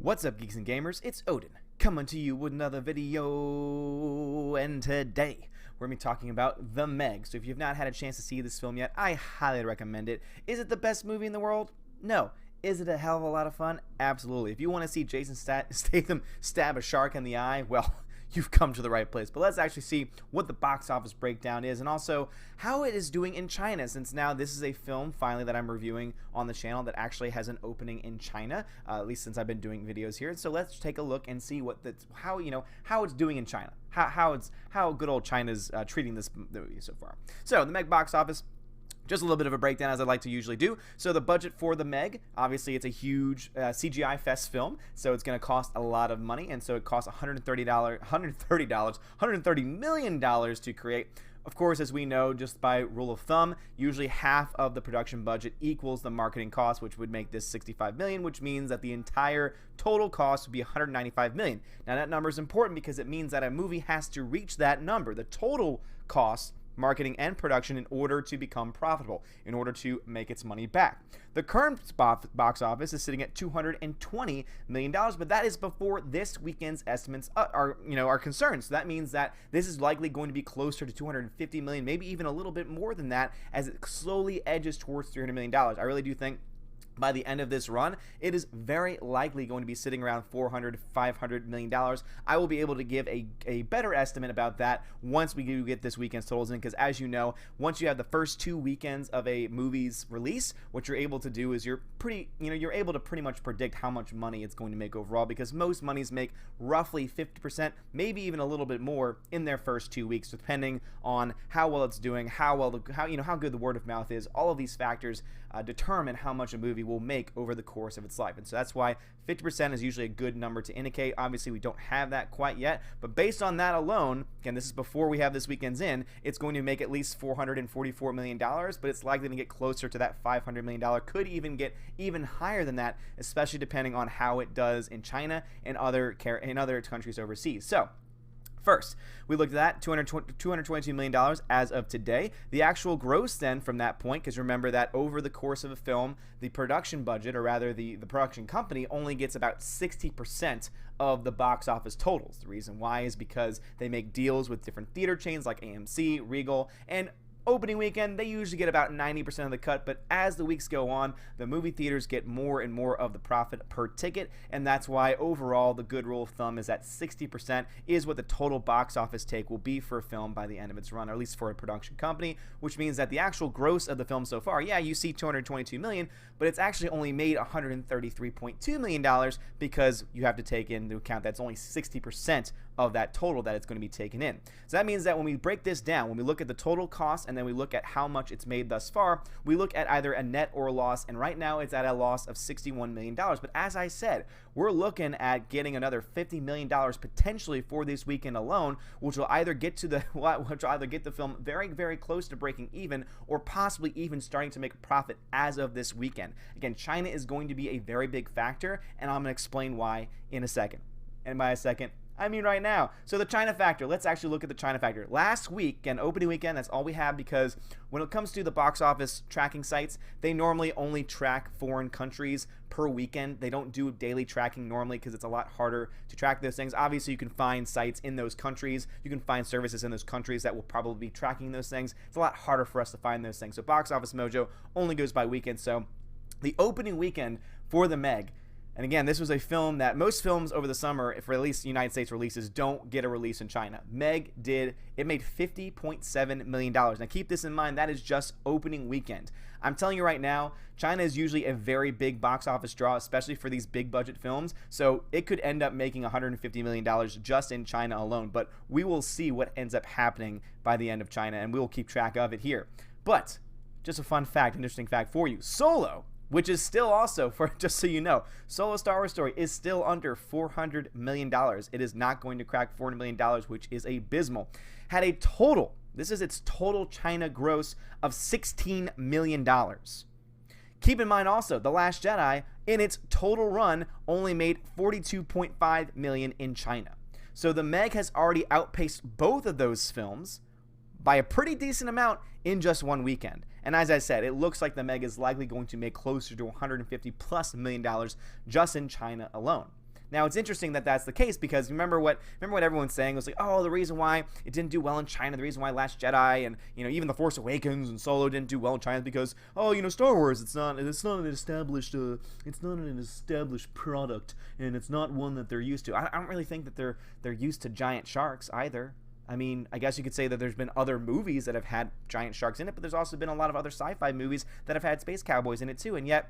What's up, geeks and gamers? It's Odin, coming to you with another video, and today we're going to be talking about The Meg. So if you've not had a chance to see this film yet, I highly recommend it. Is it the best movie in the world? No. Is it a hell of a lot of fun? Absolutely. If you want to see Jason Statham stab a shark in the eye, well, you've come to the right place. But let's actually see what the box office breakdown is and also how it is doing in China, since now this is a film finally that I'm reviewing on the channel that actually has an opening in China, at least since I've been doing videos here. So let's take a look and see how it's doing in China, how good old China's treating this movie so far. So the Meg box office. Just a little bit of a breakdown, as I like to usually do. So the budget for The Meg, obviously it's a huge CGI fest film, so it's going to cost a lot of money, and so it costs $130 million to create. Of course, as we know, just by rule of thumb, usually half of the production budget equals the marketing cost, which would make this $65 million, which means that the entire total cost would be $195 million. Now that number is important because it means that a movie has to reach that number, the total cost, marketing and production, in order to become profitable, in order to make its money back. The current box office is sitting at $220 million, but that is before this weekend's estimates are concerned. So that means that this is likely going to be closer to $250 million, maybe even a little bit more than that, as it slowly edges towards $300 million. I really do think by the end of this run, it is very likely going to be sitting around $400–500 million. I will be able to give a better estimate about that once we do get this weekend's totals in, because as you know, once you have the first 2 weekends of a movie's release, what you're able to do is you're able to pretty much predict how much money it's going to make overall, because most movies make roughly 50%, maybe even a little bit more in their first 2 weeks, depending on how well it's doing, how good the word of mouth is. All of these factors determine how much a movie will make over the course of its life. And so that's why 50% is usually a good number to indicate. Obviously, we don't have that quite yet, but based on that alone, again, this is before we have this weekend's in, it's going to make at least $444 million, but it's likely to get closer to that $500 million, could even get even higher than that, especially depending on how it does in China and other countries overseas. So first, we looked at that, $222 million as of today. The actual gross then from that point, because remember that over the course of a film, the production budget, or rather the production company, only gets about 60% of the box office totals. The reason why is because they make deals with different theater chains like AMC, Regal, and opening weekend, they usually get about 90% of the cut, but as the weeks go on, the movie theaters get more and more of the profit per ticket, and that's why overall the good rule of thumb is that 60% is what the total box office take will be for a film by the end of its run, or at least for a production company, which means that the actual gross of the film so far, yeah, you see $222 million, but it's actually only made $133.2 million, because you have to take into account that's only 60% of that total that it's going to be taken in. So that means that when we break this down, when we look at the total cost and then we look at how much it's made thus far, we look at either a net or a loss, and right now it's at a loss of $61 million. But as I said, we're looking at getting another $50 million potentially for this weekend alone, which will either get the film very, very close to breaking even, or possibly even starting to make a profit as of this weekend. Again, China is going to be a very big factor, and I'm going to explain why in a second. And by a second, I mean right now. So the China factor, let's actually look at the China factor. Last week, and opening weekend, that's all we have, because when it comes to the box office tracking sites, they normally only track foreign countries per weekend. They don't do daily tracking normally because it's a lot harder to track those things. Obviously, you can find sites in those countries. You can find services in those countries that will probably be tracking those things. It's a lot harder for us to find those things. So Box Office Mojo only goes by weekend. So the opening weekend for The Meg, and again, this was a film that most films over the summer, for at least United States releases, don't get a release in China. Meg did. It made $50.7 million. Now keep this in mind, that is just opening weekend. I'm telling you right now, China is usually a very big box office draw, especially for these big budget films. So it could end up making $150 million just in China alone. But we will see what ends up happening by the end of China, and we will keep track of it here. But just a fun fact, interesting fact for you. Solo, which is still also, for just so you know, Solo Star Wars Story is still under $400 million. It is not going to crack $400 million, which is abysmal. Had a total, this is its total China gross, of $16 million. Keep in mind also, The Last Jedi, in its total run, only made $42.5 million in China. So The Meg has already outpaced both of those films by a pretty decent amount in just one weekend. And as I said, it looks like The Meg is likely going to make closer to $150+ million just in China alone. Now, it's interesting that that's the case because remember what everyone's saying was like, oh, the reason why it didn't do well in China, the reason why Last Jedi and, even The Force Awakens and Solo didn't do well in China is because, Star Wars, it's not an established product, and it's not one that they're used to. I don't really think that they're used to giant sharks either. I mean, I guess you could say that there's been other movies that have had giant sharks in it, but there's also been a lot of other sci-fi movies that have had space cowboys in it too, and yet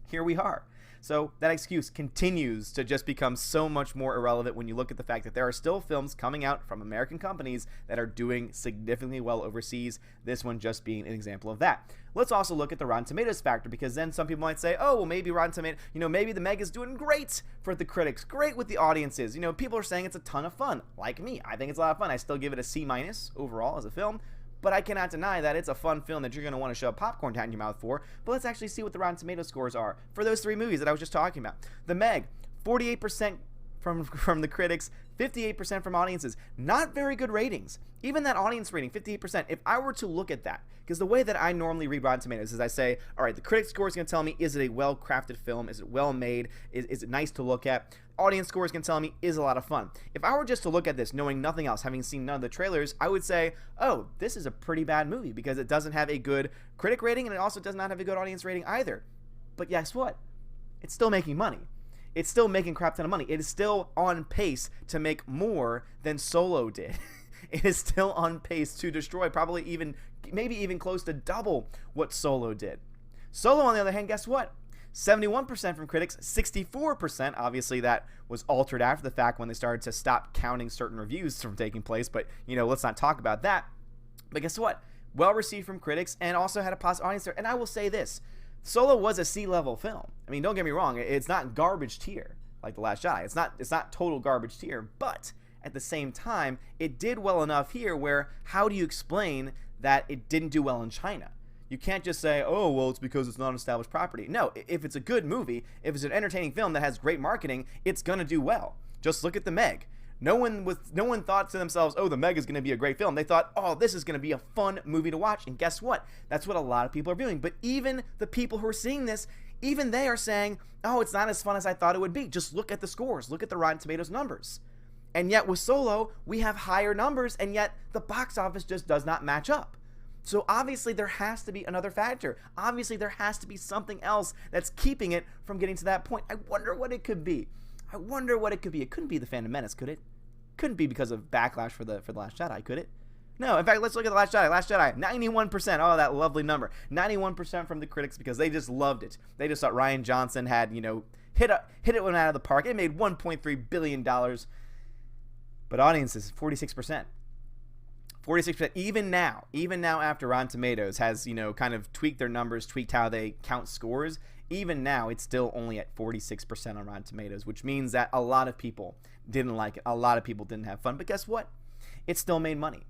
here we are. So that excuse continues to just become so much more irrelevant when you look at the fact that there are still films coming out from American companies that are doing significantly well overseas, this one just being an example of that. Let's also look at the Rotten Tomatoes factor, because then some people might say, oh, well, maybe Rotten Tomatoes, maybe the Meg is doing great for the critics, great with the audiences. People are saying it's a ton of fun. Like me, I think it's a lot of fun. I still give it a C- overall as a film. But I cannot deny that it's a fun film that you're going to want to shove popcorn down your mouth for. But let's actually see what the Rotten Tomatoes scores are for those three movies that I was just talking about. The Meg, 48% from the critics, 58% from audiences. Not very good ratings. Even that audience rating, 58%. If I were to look at that, because the way that I normally read Rotten Tomatoes is I say, all right, the critic score is going to tell me, is it a well-crafted film? Is it well-made? Is it nice to look at? Audience scores can tell me, is a lot of fun. If I were just to look at this, knowing nothing else, having seen none of the trailers, I would say, oh, this is a pretty bad movie because it doesn't have a good critic rating and it also does not have a good audience rating either. But guess what? It's still making money. It's still making crap ton of money. It is still on pace to make more than Solo did. It is still on pace to destroy maybe even close to double what Solo did. Solo, on the other hand, guess what? 71% from critics, 64%. Obviously, that was altered after the fact when they started to stop counting certain reviews from taking place, but, let's not talk about that. But guess what? Well received from critics and also had a positive audience there. And I will say this, Solo was a C-level film. I mean, don't get me wrong, it's not garbage tier like The Last Jedi. It's not total garbage tier, but at the same time, it did well enough here where how do you explain that it didn't do well in China? You can't just say, oh, well, it's because it's not an established property. No, if it's a good movie, if it's an entertaining film that has great marketing, it's going to do well. Just look at The Meg. No one thought to themselves, oh, The Meg is going to be a great film. They thought, oh, this is going to be a fun movie to watch. And guess what? That's what a lot of people are viewing. But even the people who are seeing this, even they are saying, oh, it's not as fun as I thought it would be. Just look at the scores. Look at the Rotten Tomatoes numbers. And yet with Solo, we have higher numbers, and yet the box office just does not match up. So obviously there has to be another factor. Obviously there has to be something else that's keeping it from getting to that point. I wonder what it could be. It couldn't be The Phantom Menace, could it? Couldn't be because of backlash for the Last Jedi, could it? No, in fact, let's look at The Last Jedi. Last Jedi, 91%. Oh, that lovely number. 91% from the critics because they just loved it. They just thought Rian Johnson had, hit it one out of the park. It made $1.3 billion. But audiences, 46%. 46%, even now after Rotten Tomatoes has, kind of tweaked their numbers, tweaked how they count scores, even now it's still only at 46% on Rotten Tomatoes, which means that a lot of people didn't like it. A lot of people didn't have fun. But guess what? It still made money.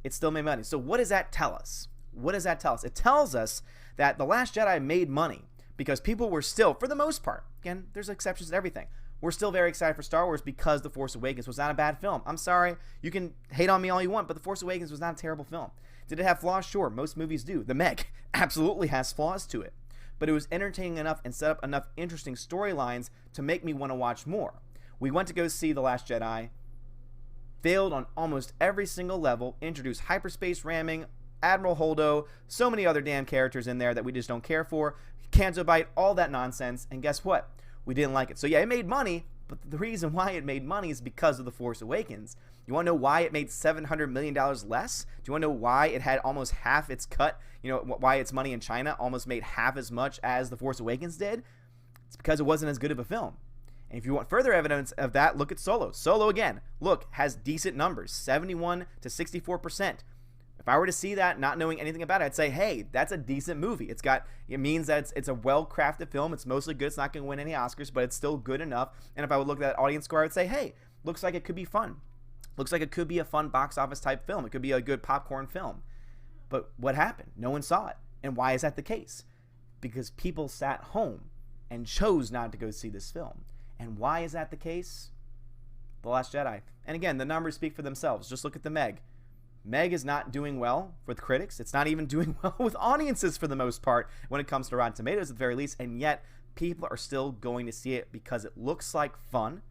So what does that tell us? It tells us that The Last Jedi made money because people were still, for the most part, again, there's exceptions to everything, we're still very excited for Star Wars because The Force Awakens was not a bad film. I'm sorry, you can hate on me all you want, but The Force Awakens was not a terrible film. Did it have flaws? Sure, most movies do. The Meg absolutely has flaws to it. But it was entertaining enough and set up enough interesting storylines to make me want to watch more. We went to go see The Last Jedi, failed on almost every single level, introduced hyperspace ramming, Admiral Holdo, so many other damn characters in there that we just don't care for, Canto Bite, all that nonsense, and guess what? We didn't like it. So yeah, it made money, but the reason why it made money is because of The Force Awakens. You want to know why it made $700 million less? Do you want to know why it had almost half its cut? Why its money in China almost made half as much as The Force Awakens did? It's because it wasn't as good of a film. And if you want further evidence of that, look at Solo. Solo, again, has decent numbers, 71 to 64%. If I were to see that, not knowing anything about it, I'd say, hey, that's a decent movie. It means that it's a well-crafted film. It's mostly good. It's not going to win any Oscars, but it's still good enough. And if I would look at that audience score, I would say, hey, looks like it could be fun. Looks like it could be a fun box office type film. It could be a good popcorn film. But what happened? No one saw it. And why is that the case? Because people sat home and chose not to go see this film. And why is that the case? The Last Jedi. And again, the numbers speak for themselves. Just look at the Meg. Meg is not doing well with critics. It's not even doing well with audiences for the most part when it comes to Rotten Tomatoes at the very least. And yet, people are still going to see it because it looks like fun,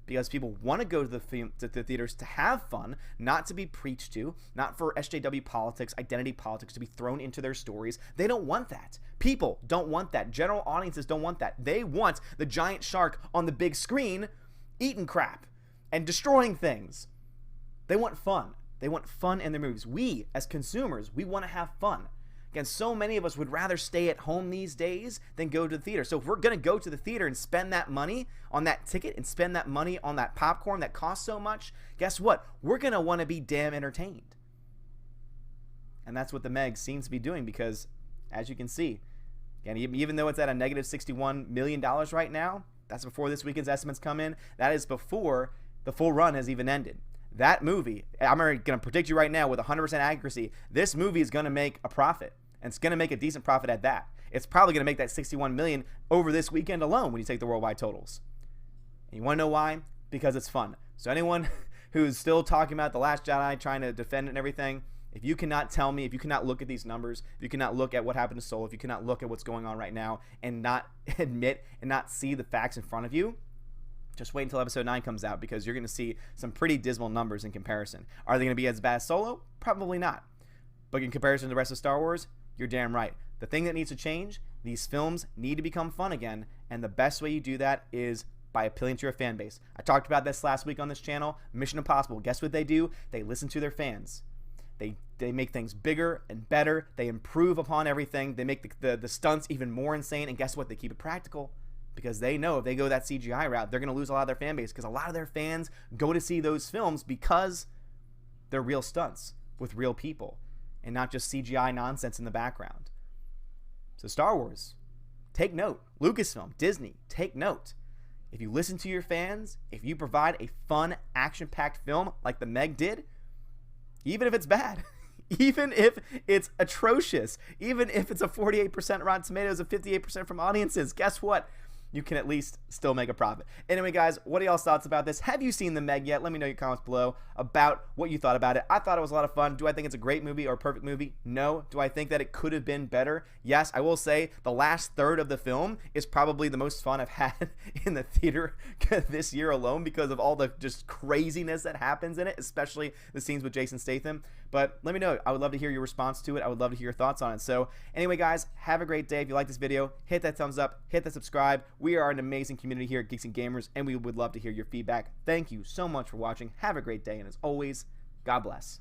because people want to go to the theaters to have fun, not to be preached to, not for SJW politics, identity politics to be thrown into their stories. They don't want that. People don't want that. General audiences don't want that. They want the giant shark on the big screen eating crap and destroying things. They want fun. They want fun in their movies. We, as consumers, we want to have fun. Again, so many of us would rather stay at home these days than go to the theater. So if we're going to go to the theater and spend that money on that ticket and spend that money on that popcorn that costs so much, guess what? We're going to want to be damn entertained. And that's what the Meg seems to be doing because, as you can see, again, even though it's at a negative $61 million right now, that's before this weekend's estimates come in. That is before the full run has even ended. That movie, I'm going to predict you right now with 100% accuracy, this movie is going to make a profit. And it's going to make a decent profit at that. It's probably going to make that $61 million over this weekend alone when you take the worldwide totals. And you want to know why? Because it's fun. So anyone who's still talking about The Last Jedi, trying to defend it and everything, if you cannot tell me, if you cannot look at these numbers, if you cannot look at what happened to Solo, if you cannot look at what's going on right now and not admit and not see the facts in front of you, just wait until episode 9 comes out because you're going to see some pretty dismal numbers in comparison. Are they going to be as bad as Solo? Probably not. But in comparison to the rest of Star Wars, you're damn right. The thing that needs to change, these films need to become fun again, and the best way you do that is by appealing to your fan base. I talked about this last week on this channel. Mission Impossible, guess what they do? They listen to their fans. They make things bigger and better. They improve upon everything. They make the stunts even more insane, and guess what? They keep it practical because they know if they go that CGI route, they're going to lose a lot of their fan base because a lot of their fans go to see those films because they're real stunts with real people and not just CGI nonsense in the background. So Star Wars, take note. Lucasfilm, Disney, take note. If you listen to your fans, if you provide a fun, action-packed film like the Meg did, even if it's bad, even if it's atrocious, even if it's a 48% Rotten Tomatoes and 58% from audiences, guess what? You can at least still make a profit. Anyway, guys, what are y'all's thoughts about this? Have you seen the Meg yet? Let me know in your comments below about what you thought about it. I thought it was a lot of fun. Do I think it's a great movie or a perfect movie? No. Do I think that it could have been better? Yes. I will say the last third of the film is probably the most fun I've had in the theater this year alone because of all the just craziness that happens in it, especially the scenes with Jason Statham. But let me know. I would love to hear your response to it. I would love to hear your thoughts on it. So anyway, guys, have a great day. If you like this video, hit that thumbs up, hit that subscribe. We are an amazing community here at Geeks and Gamers, and we would love to hear your feedback. Thank you so much for watching. Have a great day, and as always, God bless.